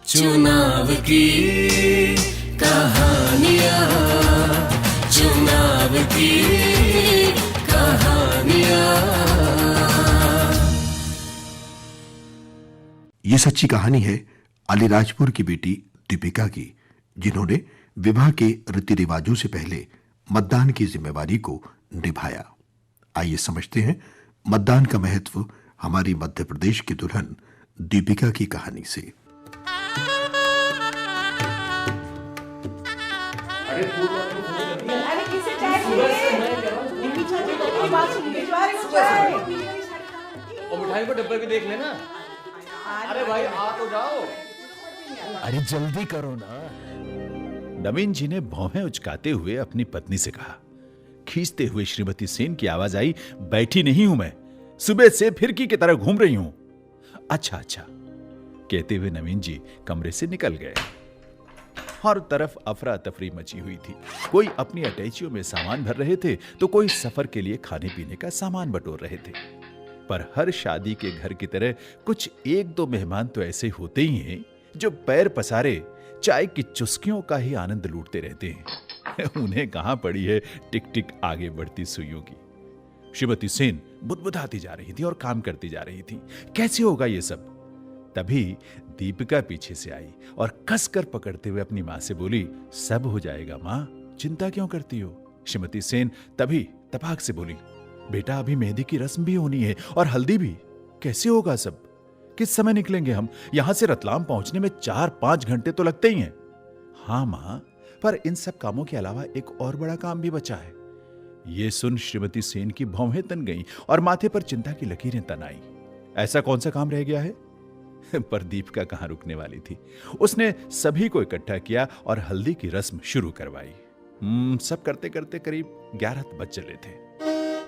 चुनाव की कहानियां, चुनाव की कहानियां। ये सच्ची कहानी है अलीराजपुर की बेटी दीपिका की, जिन्होंने विवाह के रीति रिवाजों से पहले मतदान की जिम्मेवारी को निभाया। आइए समझते हैं मतदान का महत्व हमारी मध्य प्रदेश की दुल्हन दीपिका की कहानी से। और मिठाई को डब्बे भी देख लेना। अरे भाई आ तो जाओ। अरे जल्दी करो ना। नवीन जी ने भौहें उचकाते हुए अपनी पत्नी से कहा। खींचते हुए श्रीमती सेन की आवाज आई, बैठी नहीं हूं मैं, सुबह से फिरकी की तरह घूम रही हूं। अच्छा अच्छा कहते हुए नवीन जी कमरे से निकल गए। हर तरफ अफरा तफरी मची हुई थी। कोई अपनी अटैचियों में सामान भर रहे थे तो कोई सफर के लिए खाने पीने का सामान बटोर रहे थे। पर हर शादी के घर की तरह कुछ एक दो मेहमान तो ऐसे होते ही हैं जो पैर पसारे चाय की चुस्कियों का ही आनंद लूटते रहते हैं। उन्हें कहां पड़ी है टिक टिक आगे बढ़ती सुइयों की। श्रीमती सेन बुदबुदाती जा रही थी और काम करती जा रही थी। कैसे होगा ये सब? तभी दीपिका पीछे से आई और कसकर पकड़ते हुए अपनी मां से बोली, सब हो जाएगा मां, चिंता क्यों करती हो? श्रीमती सेन तभी तपाक से बोली, बेटा अभी मेहंदी की रस्म भी होनी है और हल्दी भी। कैसे होगा सब? किस समय निकलेंगे हम? यहां से रतलाम पहुंचने में 4-5 घंटे तो लगते ही हैं। हां मां, पर इन सब कामों के अलावा एक और बड़ा काम भी बचा है। यह सुन श्रीमती सेन की भौहें तन गईं और माथे पर चिंता की लकीरें तन आई। ऐसा कौन सा काम रह गया है? पर दीपिका कहां रुकने वाली थी। उसने सभी को इकट्ठा किया और हल्दी की रस्म शुरू करवाई। सब करते करते करीब 11 बज चले थे।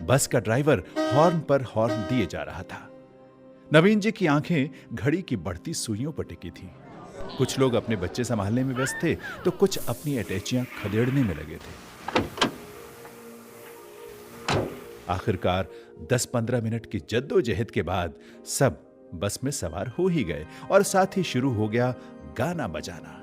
बस का ड्राइवर हॉर्न पर हॉर्न दिए जा रहा था। नवीन जी की आंखें घड़ी की बढ़ती सुइयों पर टिकी थीं। कुछ लोग अपने बच्चे संभालने में व्यस्त थे तो कुछ अपनी अटैचियां खदेड़ने में लगे थे। आखिरकार 10-15 मिनट की जद्दोजहद के बाद सब बस में सवार हो ही गए और साथ ही शुरू हो गया गाना बजाना।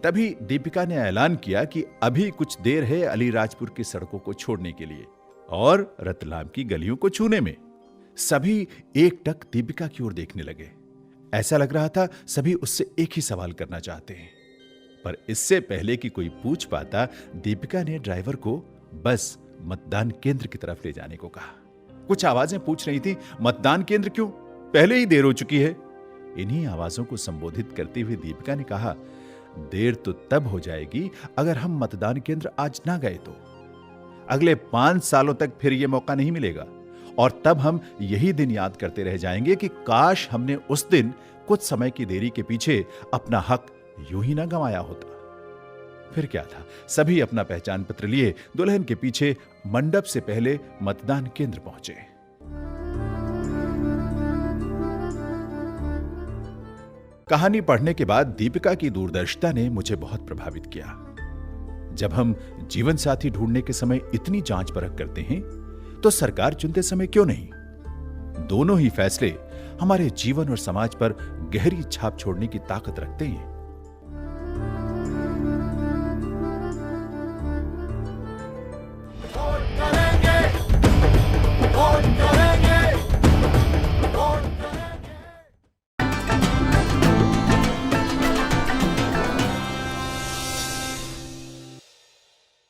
तभी दीपिका ने ऐलान किया कि अभी कुछ देर है अलीराजपुर की सड़कों को छोड़ने के लिए और रतलाम की गलियों को छूने में। सभी एकटक दीपिका की ओर देखने लगे। ऐसा लग रहा था सभी उससे एक ही सवाल करना चाहते हैं। पर इससे पहले कि कोई पूछ पाता, दीपिका ने ड्राइवर को बस मतदान केंद्र की तरफ ले जाने को कहा। कुछ आवाजें पूछ रही थी, मतदान केंद्र क्यों? पहले ही देर हो चुकी है। इन्हीं आवाजों को संबोधित करते हुए दीपिका ने कहा, देर तो तब हो जाएगी अगर हम मतदान केंद्र आज ना गए तो। अगले 5 सालों तक फिर यह मौका नहीं मिलेगा और तब हम यही दिन याद करते रह जाएंगे कि काश हमने उस दिन कुछ समय की देरी के पीछे अपना हक यूं ही ना गंवाया होता। फिर क्या था, सभी अपना पहचान पत्र लिए दुल्हन के पीछे मंडप से पहले मतदान केंद्र पहुंचे। कहानी पढ़ने के बाद दीपिका की दूरदर्शिता ने मुझे बहुत प्रभावित किया। जब हम जीवन साथी ढूंढने के समय इतनी जांच परख करते हैं तो सरकार चुनते समय क्यों नहीं? दोनों ही फैसले हमारे जीवन और समाज पर गहरी छाप छोड़ने की ताकत रखते हैं।